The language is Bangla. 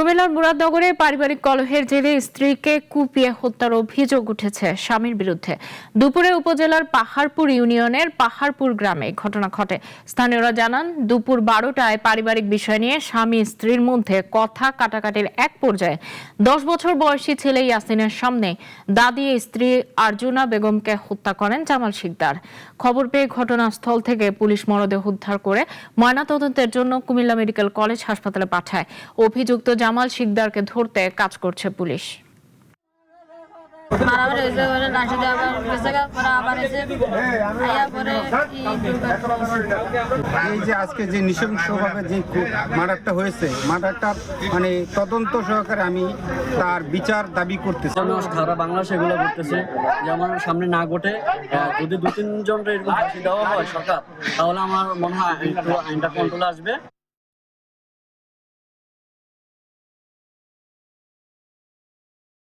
কুমিল্লার মুরাদনগরে পারিবারিক কলহের জেরে স্ত্রীকে কুপিয়ে হত্যার অভিযোগ উঠেছে স্বামীর বিরুদ্ধে। দুপুরে উপজেলার পাহাড়পুর ইউনিয়নের পাহাড়পুর গ্রামে ঘটনা ঘটে। স্থানীয়রা জানান, দুপুর 12টায় পারিবারিক বিষয় নিয়ে স্বামী স্ত্রীর মধ্যে কথা কাটাকাটির এক পর্যায়ে 10 বছর বয়সী ছেলে ইয়াসিনের সামনে দা দিয়ে স্ত্রী আরজুনা বেগমকে হত্যা করেন জামাল শিকদার। খবর পেয়ে ঘটনাস্থল থেকে পুলিশ মরদেহ উদ্ধার করে ময়নাতদন্তের জন্য কুমিল্লা মেডিকেল কলেজ হাসপাতালে পাঠায়। অভিযুক্ত জামাল শিকদারকে ধরতে কাজ করছে পুলিশ। এই যে আজকে যে নৃশংসভাবে যে মার্ডারটা হয়েছে, মার্ডারটা মানে তদন্ত সহকারে আমি তার বিচার দাবি করতেছি। সারা বাংলাদেশ এগুলো করতেছে যে আমার সামনে না ঘটে, যদি 2-3 জন এরকম ফাঁসি দেওয়া হয় সরকার, তাহলে আমার মনে হয় একটু আইনটা কন্ট্রোলে আসবে।